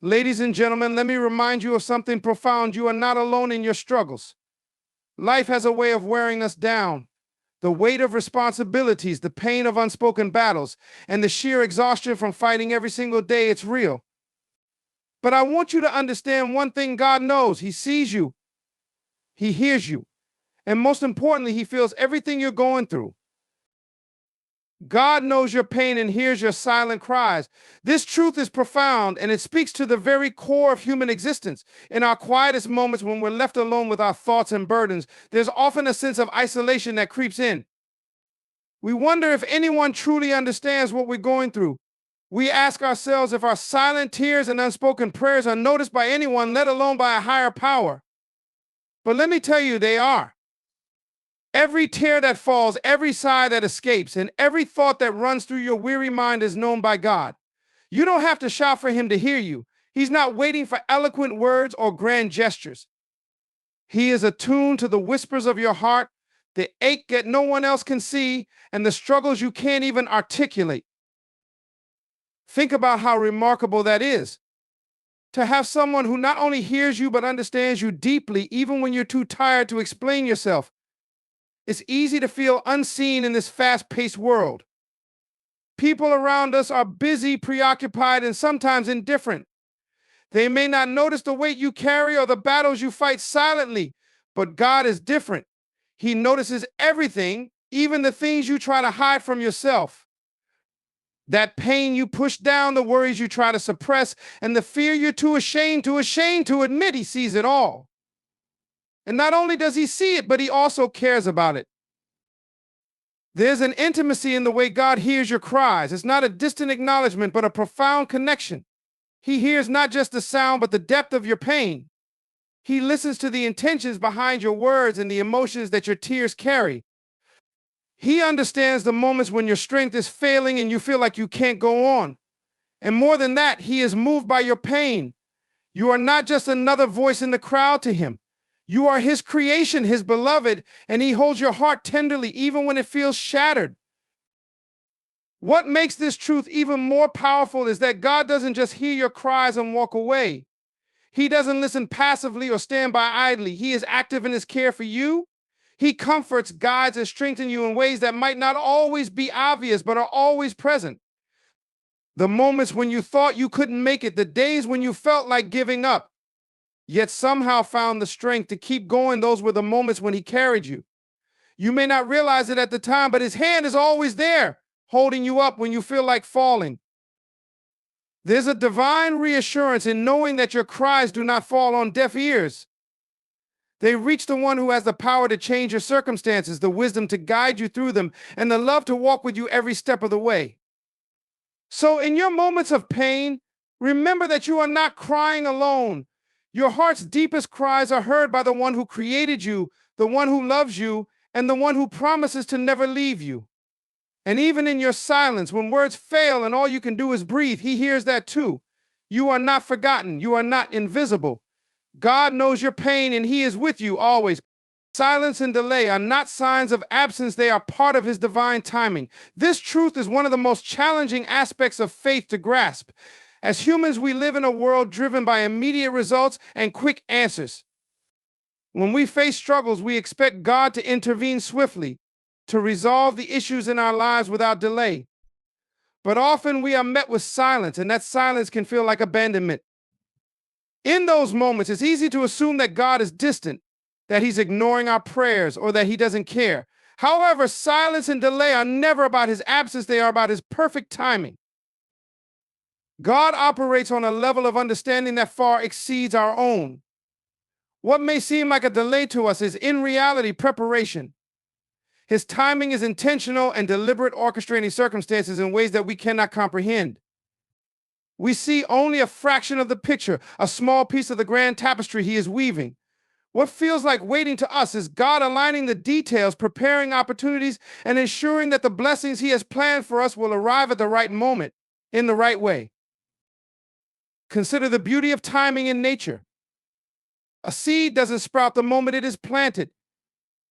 Ladies and gentlemen, let me remind you of something profound. You are not alone in your struggles. Life has a way of wearing us down. The weight of responsibilities, the pain of unspoken battles, and the sheer exhaustion from fighting every single day, it's real. But I want you to understand one thing: God knows. He sees you, He hears you, and most importantly, He feels everything you're going through. God knows your pain and hears your silent cries. This truth is profound and it speaks to the very core of human existence. In our quietest moments, when we're left alone with our thoughts and burdens, there's often a sense of isolation that creeps in. We wonder if anyone truly understands what we're going through. We ask ourselves if our silent tears and unspoken prayers are noticed by anyone, let alone by a higher power. But let me tell you, they are. Every tear that falls, every sigh that escapes, and every thought that runs through your weary mind is known by God. You don't have to shout for Him to hear you. He's not waiting for eloquent words or grand gestures. He is attuned to the whispers of your heart, the ache that no one else can see, and the struggles you can't even articulate. Think about how remarkable that is. To have someone who not only hears you but understands you deeply, even when you're too tired to explain yourself. It's easy to feel unseen in this fast-paced world. People around us are busy, preoccupied, and sometimes indifferent. They may not notice the weight you carry or the battles you fight silently, but God is different. He notices everything, even the things you try to hide from yourself. That pain you push down, the worries you try to suppress, and the fear you're too ashamed to admit, He sees it all. And not only does He see it, but He also cares about it. There's an intimacy in the way God hears your cries. It's not a distant acknowledgement, but a profound connection. He hears not just the sound, but the depth of your pain. He listens to the intentions behind your words and the emotions that your tears carry. He understands the moments when your strength is failing and you feel like you can't go on. And more than that, He is moved by your pain. You are not just another voice in the crowd to Him. You are His creation, His beloved, and He holds your heart tenderly even when it feels shattered. What makes this truth even more powerful is that God doesn't just hear your cries and walk away. He doesn't listen passively or stand by idly. He is active in His care for you. He comforts, guides, and strengthens you in ways that might not always be obvious, but are always present. The moments when you thought you couldn't make it, the days when you felt like giving up, yet somehow found the strength to keep going, those were the moments when He carried you. You may not realize it at the time, but His hand is always there, holding you up when you feel like falling. There's a divine reassurance in knowing that your cries do not fall on deaf ears. They reach the one who has the power to change your circumstances, the wisdom to guide you through them, and the love to walk with you every step of the way. So in your moments of pain, remember that you are not crying alone. Your heart's deepest cries are heard by the one who created you, the one who loves you, and the one who promises to never leave you. And even in your silence, when words fail and all you can do is breathe, He hears that too. You are not forgotten. You are not invisible. God knows your pain and He is with you always. Silence and delay are not signs of absence. They are part of His divine timing. This truth is one of the most challenging aspects of faith to grasp. As humans, we live in a world driven by immediate results and quick answers. When we face struggles, we expect God to intervene swiftly, to resolve the issues in our lives without delay. But often we are met with silence, and that silence can feel like abandonment. In those moments, it's easy to assume that God is distant, that He's ignoring our prayers, or that He doesn't care. However, silence and delay are never about His absence. They are about His perfect timing. God operates on a level of understanding that far exceeds our own. What may seem like a delay to us is in reality preparation. His timing is intentional and deliberate, orchestrating circumstances in ways that we cannot comprehend. We see only a fraction of the picture, a small piece of the grand tapestry He is weaving. What feels like waiting to us is God aligning the details, preparing opportunities, and ensuring that the blessings He has planned for us will arrive at the right moment, in the right way. Consider the beauty of timing in nature. A seed doesn't sprout the moment it is planted.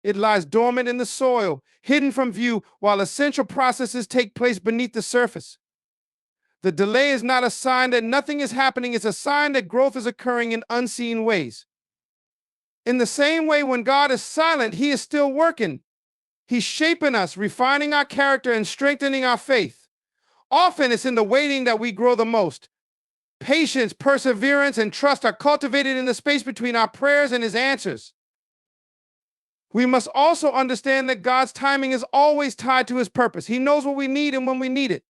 It lies dormant in the soil, hidden from view, while essential processes take place beneath the surface. The delay is not a sign that nothing is happening, it's a sign that growth is occurring in unseen ways. In the same way, when God is silent, He is still working. He's shaping us, refining our character, and strengthening our faith. Often it's in the waiting that we grow the most. Patience, perseverance, and trust are cultivated in the space between our prayers and His answers. We must also understand that God's timing is always tied to His purpose. He knows what we need and when we need it.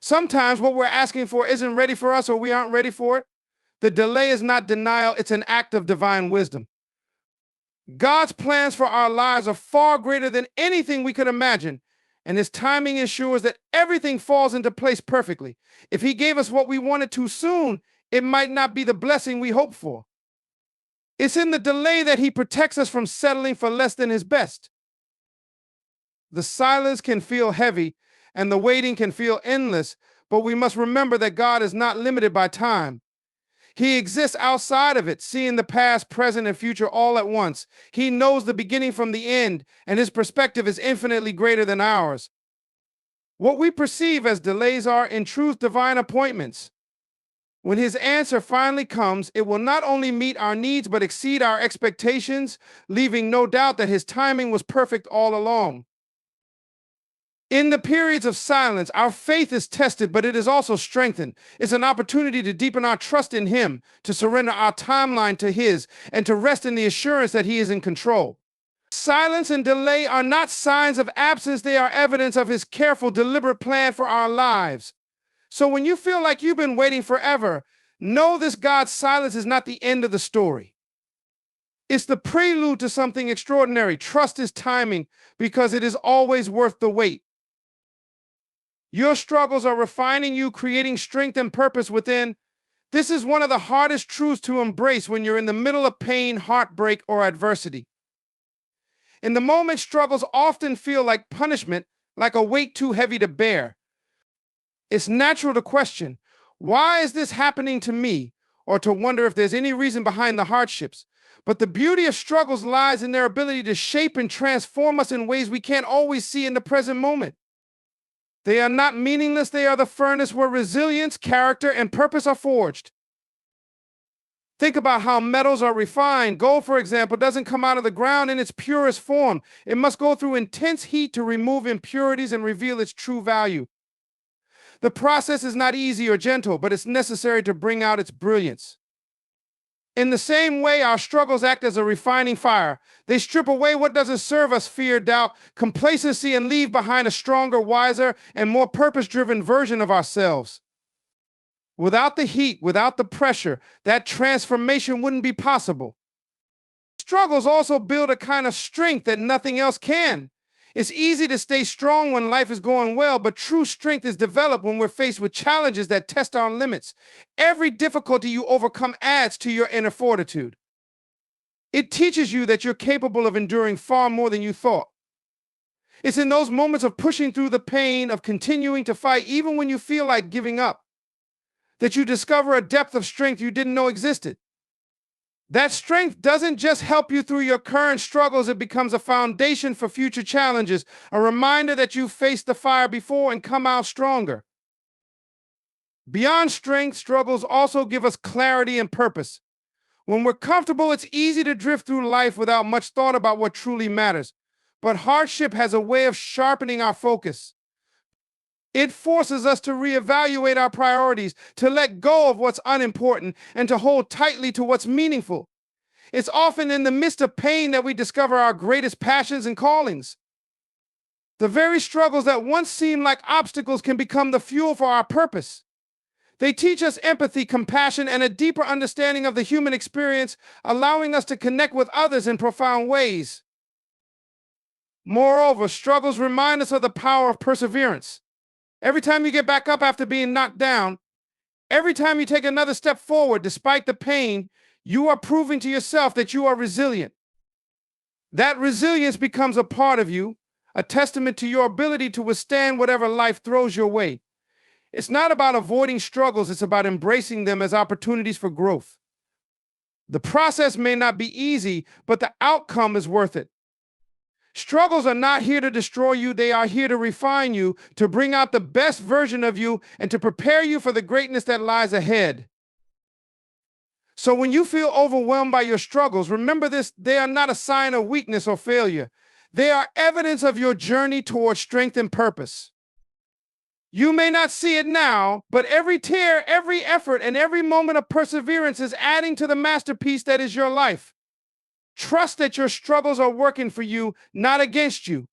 Sometimes what we're asking for isn't ready for us or we aren't ready for it. The delay is not denial, it's an act of divine wisdom. God's plans for our lives are far greater than anything we could imagine, and His timing ensures that everything falls into place perfectly. If He gave us what we wanted too soon, it might not be the blessing we hoped for. It's in the delay that He protects us from settling for less than His best. The silence can feel heavy, and the waiting can feel endless, but we must remember that God is not limited by time. He exists outside of it, seeing the past, present, and future all at once. He knows the beginning from the end, and His perspective is infinitely greater than ours. What we perceive as delays are, in truth, divine appointments. When His answer finally comes, it will not only meet our needs, but exceed our expectations, leaving no doubt that His timing was perfect all along. In the periods of silence, our faith is tested, but it is also strengthened. It's an opportunity to deepen our trust in Him, to surrender our timeline to His, and to rest in the assurance that He is in control. Silence and delay are not signs of absence, they are evidence of His careful, deliberate plan for our lives. So when you feel like you've been waiting forever, know this: God's silence is not the end of the story. It's the prelude to something extraordinary. Trust His timing, because it is always worth the wait. Your struggles are refining you, creating strength and purpose within. This is one of the hardest truths to embrace when you're in the middle of pain, heartbreak, or adversity. In the moment, struggles often feel like punishment, like a weight too heavy to bear. It's natural to question, why is this happening to me? Or to wonder if there's any reason behind the hardships. But the beauty of struggles lies in their ability to shape and transform us in ways we can't always see in the present moment. They are not meaningless, they are the furnace where resilience, character, and purpose are forged. Think about how metals are refined. Gold, for example, doesn't come out of the ground in its purest form. It must go through intense heat to remove impurities and reveal its true value. The process is not easy or gentle, but it's necessary to bring out its brilliance. In the same way, our struggles act as a refining fire. They strip away what doesn't serve us: fear, doubt, complacency, and leave behind a stronger, wiser, and more purpose-driven version of ourselves. Without the heat, without the pressure, that transformation wouldn't be possible. Struggles also build a kind of strength that nothing else can. It's easy to stay strong when life is going well, but true strength is developed when we're faced with challenges that test our limits. Every difficulty you overcome adds to your inner fortitude. It teaches you that you're capable of enduring far more than you thought. It's in those moments of pushing through the pain, of continuing to fight even when you feel like giving up, that you discover a depth of strength you didn't know existed. That strength doesn't just help you through your current struggles, it becomes a foundation for future challenges, a reminder that you've faced the fire before and come out stronger. Beyond strength, struggles also give us clarity and purpose. When we're comfortable, it's easy to drift through life without much thought about what truly matters. But hardship has a way of sharpening our focus. It forces us to reevaluate our priorities, to let go of what's unimportant, and to hold tightly to what's meaningful. It's often in the midst of pain that we discover our greatest passions and callings. The very struggles that once seemed like obstacles can become the fuel for our purpose. They teach us empathy, compassion, and a deeper understanding of the human experience, allowing us to connect with others in profound ways. Moreover, struggles remind us of the power of perseverance. Every time you get back up after being knocked down, every time you take another step forward despite the pain, you are proving to yourself that you are resilient. That resilience becomes a part of you, a testament to your ability to withstand whatever life throws your way. It's not about avoiding struggles, it's about embracing them as opportunities for growth. The process may not be easy, but the outcome is worth it. Struggles are not here to destroy you, they are here to refine you, to bring out the best version of you, and to prepare you for the greatness that lies ahead. So when you feel overwhelmed by your struggles, remember this: they are not a sign of weakness or failure. They are evidence of your journey towards strength and purpose. You may not see it now, but every tear, every effort, and every moment of perseverance is adding to the masterpiece that is your life. Trust that your struggles are working for you, not against you.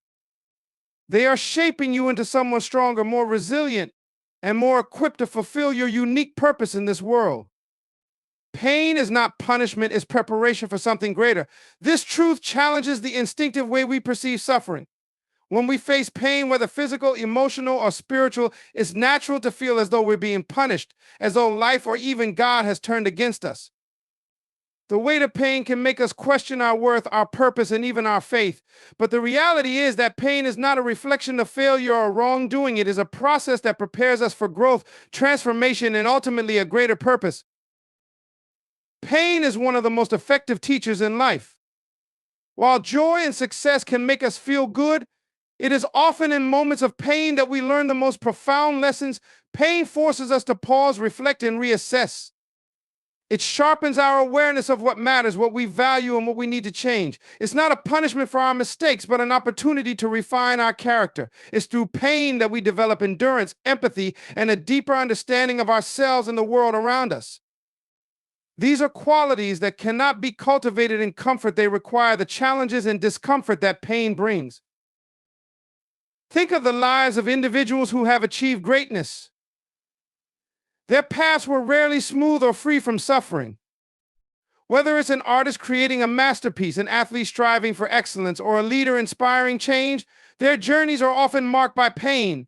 They are shaping you into someone stronger, more resilient, and more equipped to fulfill your unique purpose in this world. Pain is not punishment, it's preparation for something greater. This truth challenges the instinctive way we perceive suffering. When we face pain, whether physical, emotional, or spiritual, it's natural to feel as though we're being punished, as though life or even God has turned against us. The weight of pain can make us question our worth, our purpose, and even our faith. But the reality is that pain is not a reflection of failure or wrongdoing. It is a process that prepares us for growth, transformation, and ultimately a greater purpose. Pain is one of the most effective teachers in life. While joy and success can make us feel good, it is often in moments of pain that we learn the most profound lessons. Pain forces us to pause, reflect, and reassess. It sharpens our awareness of what matters, what we value, and what we need to change. It's not a punishment for our mistakes, but an opportunity to refine our character. It's through pain that we develop endurance, empathy, and a deeper understanding of ourselves and the world around us. These are qualities that cannot be cultivated in comfort. They require the challenges and discomfort that pain brings. Think of the lives of individuals who have achieved greatness. Their paths were rarely smooth or free from suffering. Whether it's an artist creating a masterpiece, an athlete striving for excellence, or a leader inspiring change, their journeys are often marked by pain.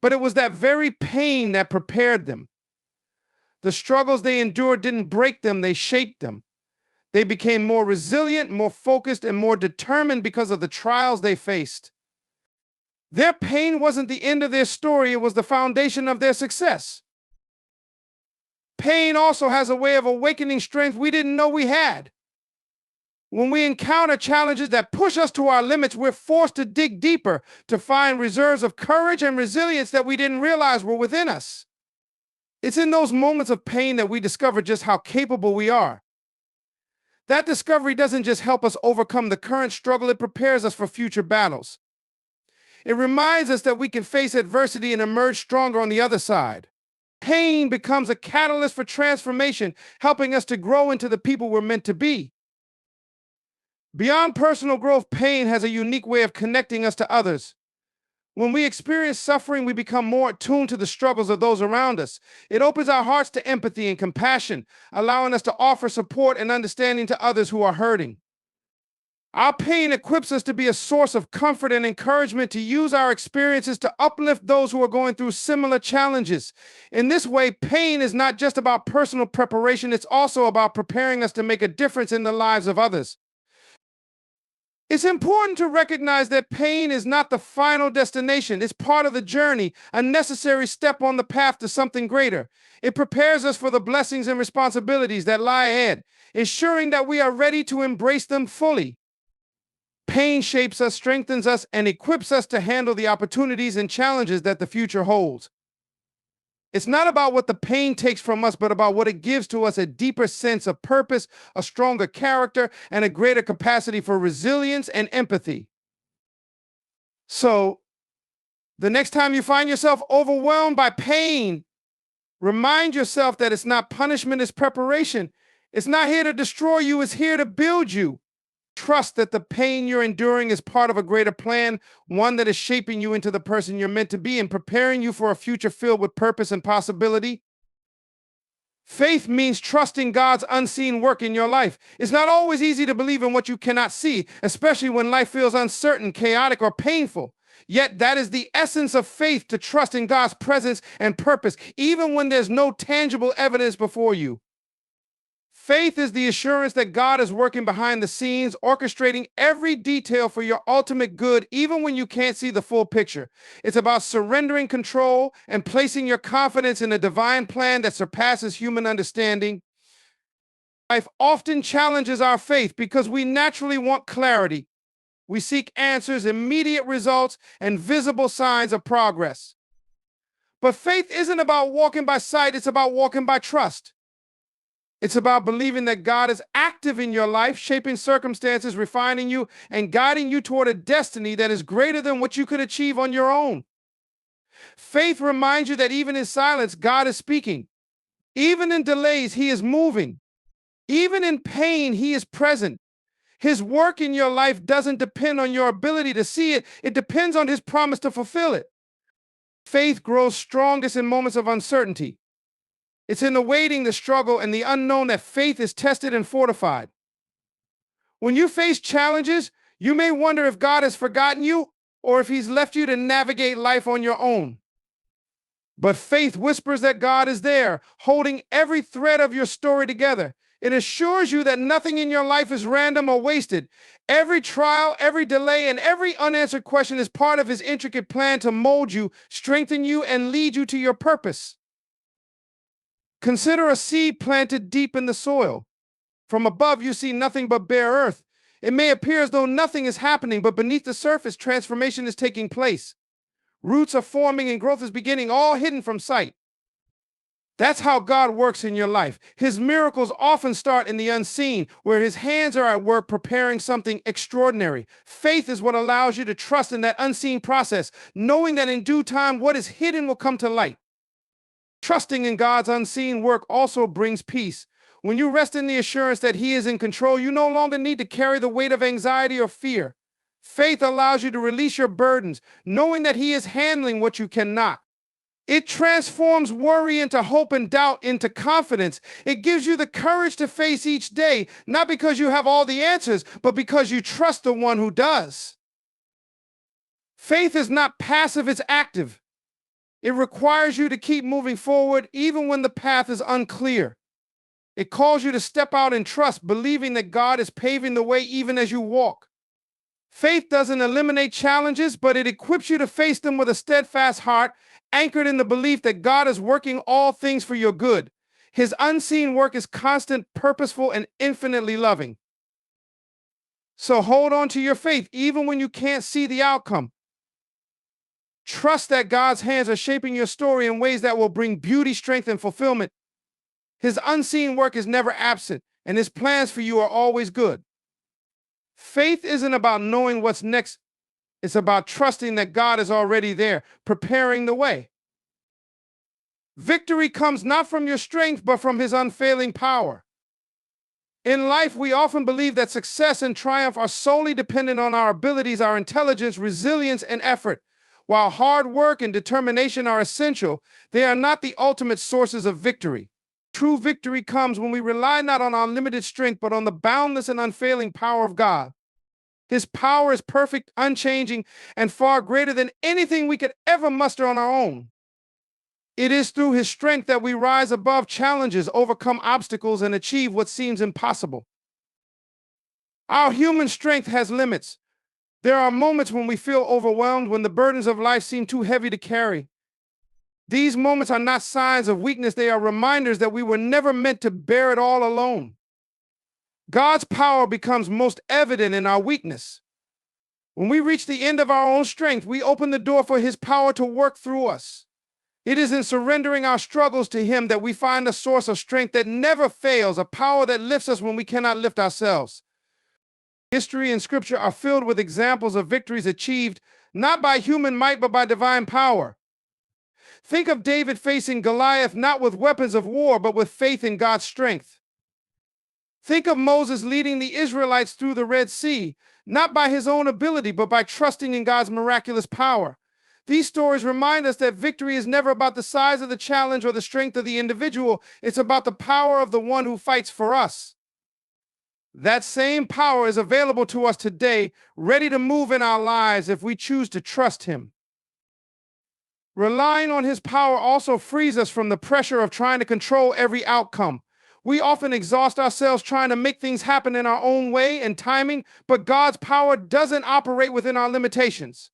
But it was that very pain that prepared them. The struggles they endured didn't break them, they shaped them. They became more resilient, more focused, and more determined because of the trials they faced. Their pain wasn't the end of their story, it was the foundation of their success. Pain also has a way of awakening strength we didn't know we had. When we encounter challenges that push us to our limits, we're forced to dig deeper to find reserves of courage and resilience that we didn't realize were within us. It's in those moments of pain that we discover just how capable we are. That discovery doesn't just help us overcome the current struggle, it prepares us for future battles. It reminds us that we can face adversity and emerge stronger on the other side. Pain becomes a catalyst for transformation, helping us to grow into the people we're meant to be. Beyond personal growth, pain has a unique way of connecting us to others. When we experience suffering, we become more attuned to the struggles of those around us. It opens our hearts to empathy and compassion, allowing us to offer support and understanding to others who are hurting. Our pain equips us to be a source of comfort and encouragement, to use our experiences to uplift those who are going through similar challenges. In this way, pain is not just about personal preparation, it's also about preparing us to make a difference in the lives of others. It's important to recognize that pain is not the final destination. It's part of the journey, a necessary step on the path to something greater. It prepares us for the blessings and responsibilities that lie ahead, ensuring that we are ready to embrace them fully. Pain shapes us, strengthens us, and equips us to handle the opportunities and challenges that the future holds. It's not about what the pain takes from us, but about what it gives to us: a deeper sense of purpose, a stronger character, and a greater capacity for resilience and empathy. So, the next time you find yourself overwhelmed by pain, remind yourself that it's not punishment, it's preparation. It's not here to destroy you, it's here to build you. Trust that the pain you're enduring is part of a greater plan, one that is shaping you into the person you're meant to be and preparing you for a future filled with purpose and possibility. Faith means trusting God's unseen work in your life. It's not always easy to believe in what you cannot see, especially when life feels uncertain, chaotic, or painful. Yet that is the essence of faith, to trust in God's presence and purpose, even when there's no tangible evidence before you. Faith is the assurance that God is working behind the scenes, orchestrating every detail for your ultimate good, even when you can't see the full picture. It's about surrendering control and placing your confidence in a divine plan that surpasses human understanding. Life often challenges our faith because we naturally want clarity. We seek answers, immediate results, and visible signs of progress. But faith isn't about walking by sight, it's about walking by trust. It's about believing that God is active in your life, shaping circumstances, refining you, and guiding you toward a destiny that is greater than what you could achieve on your own. Faith reminds you that even in silence, God is speaking. Even in delays, He is moving. Even in pain, He is present. His work in your life doesn't depend on your ability to see it, it depends on His promise to fulfill it. Faith grows strongest in moments of uncertainty. It's in the waiting, the struggle, and the unknown that faith is tested and fortified. When you face challenges, you may wonder if God has forgotten you or if He's left you to navigate life on your own. But faith whispers that God is there, holding every thread of your story together. It assures you that nothing in your life is random or wasted. Every trial, every delay, and every unanswered question is part of His intricate plan to mold you, strengthen you, and lead you to your purpose. Consider a seed planted deep in the soil. From above, you see nothing but bare earth. It may appear as though nothing is happening, but beneath the surface, transformation is taking place. Roots are forming and growth is beginning, all hidden from sight. That's how God works in your life. His miracles often start in the unseen, where His hands are at work preparing something extraordinary. Faith is what allows you to trust in that unseen process, knowing that in due time, what is hidden will come to light. Trusting in God's unseen work also brings peace. When you rest in the assurance that He is in control, you no longer need to carry the weight of anxiety or fear. Faith allows you to release your burdens, knowing that He is handling what you cannot. It transforms worry into hope and doubt into confidence. It gives you the courage to face each day, not because you have all the answers, but because you trust the one who does. Faith is not passive, it's active. It requires you to keep moving forward even when the path is unclear. It calls you to step out in trust, believing that God is paving the way even as you walk. Faith doesn't eliminate challenges, but it equips you to face them with a steadfast heart, anchored in the belief that God is working all things for your good. His unseen work is constant, purposeful, and infinitely loving. So hold on to your faith, even when you can't see the outcome. Trust that God's hands are shaping your story in ways that will bring beauty, strength, and fulfillment. His unseen work is never absent, and His plans for you are always good. Faith isn't about knowing what's next. It's about trusting that God is already there, preparing the way. Victory comes not from your strength, but from His unfailing power. In life, we often believe that success and triumph are solely dependent on our abilities, our intelligence, resilience, and effort. While hard work and determination are essential, they are not the ultimate sources of victory. True victory comes when we rely not on our limited strength, but on the boundless and unfailing power of God. His power is perfect, unchanging, and far greater than anything we could ever muster on our own. It is through His strength that we rise above challenges, overcome obstacles, and achieve what seems impossible. Our human strength has limits. There are moments when we feel overwhelmed, when the burdens of life seem too heavy to carry. These moments are not signs of weakness, they are reminders that we were never meant to bear it all alone. God's power becomes most evident in our weakness. When we reach the end of our own strength, we open the door for His power to work through us. It is in surrendering our struggles to Him that we find a source of strength that never fails, a power that lifts us when we cannot lift ourselves. History and Scripture are filled with examples of victories achieved not by human might but by divine power. Think of David facing Goliath not with weapons of war but with faith in God's strength. Think of Moses leading the Israelites through the Red Sea, not by his own ability, but by trusting in God's miraculous power. These stories remind us that victory is never about the size of the challenge or the strength of the individual. It's about the power of the one who fights for us. That same power is available to us today, ready to move in our lives if we choose to trust Him. Relying on His power also frees us from the pressure of trying to control every outcome. We often exhaust ourselves trying to make things happen in our own way and timing, but God's power doesn't operate within our limitations.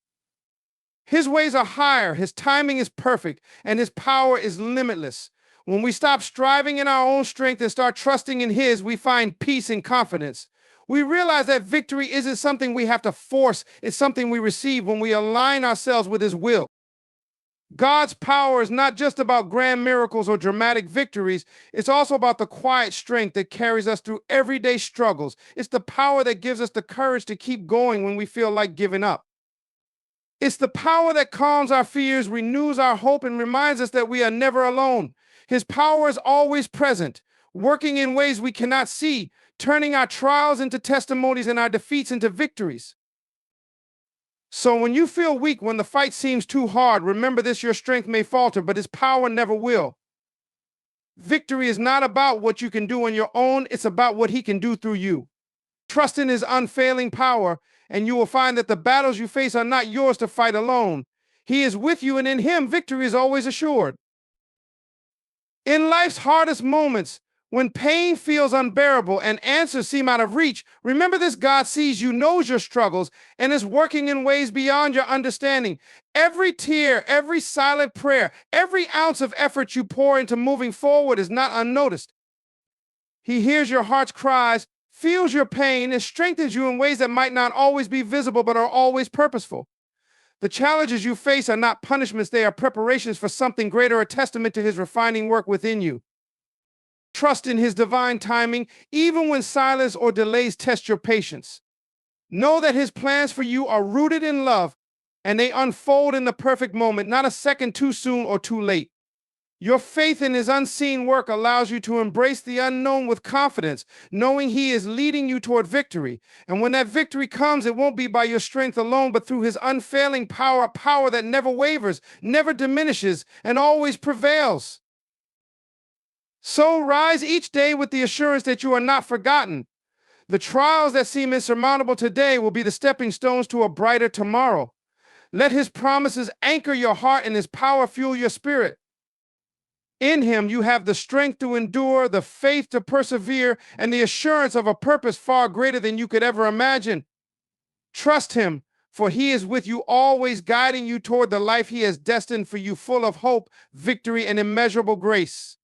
His ways are higher, His timing is perfect, and His power is limitless. When we stop striving in our own strength and start trusting in His, we find peace and confidence. We realize that victory isn't something we have to force, it's something we receive when we align ourselves with His will. God's power is not just about grand miracles or dramatic victories, it's also about the quiet strength that carries us through everyday struggles. It's the power that gives us the courage to keep going when we feel like giving up. It's the power that calms our fears, renews our hope, and reminds us that we are never alone. His power is always present, working in ways we cannot see, turning our trials into testimonies and our defeats into victories. So when you feel weak, when the fight seems too hard, remember this: your strength may falter, but His power never will. Victory is not about what you can do on your own, it's about what He can do through you. Trust in His unfailing power, and you will find that the battles you face are not yours to fight alone. He is with you, and in Him, victory is always assured. In life's hardest moments, when pain feels unbearable and answers seem out of reach, remember this: God sees you, knows your struggles, and is working in ways beyond your understanding. Every tear, every silent prayer, every ounce of effort you pour into moving forward is not unnoticed. He hears your heart's cries, feels your pain, and strengthens you in ways that might not always be visible but are always purposeful. The challenges you face are not punishments, they are preparations for something greater, a testament to His refining work within you. Trust in His divine timing, even when silence or delays test your patience. Know that His plans for you are rooted in love, and they unfold in the perfect moment, not a second too soon or too late. Your faith in His unseen work allows you to embrace the unknown with confidence, knowing He is leading you toward victory. And when that victory comes, it won't be by your strength alone, but through His unfailing power, a power that never wavers, never diminishes, and always prevails. So rise each day with the assurance that you are not forgotten. The trials that seem insurmountable today will be the stepping stones to a brighter tomorrow. Let His promises anchor your heart and His power fuel your spirit. In Him, you have the strength to endure, the faith to persevere, and the assurance of a purpose far greater than you could ever imagine. Trust Him, for He is with you, always guiding you toward the life He has destined for you, full of hope, victory, and immeasurable grace.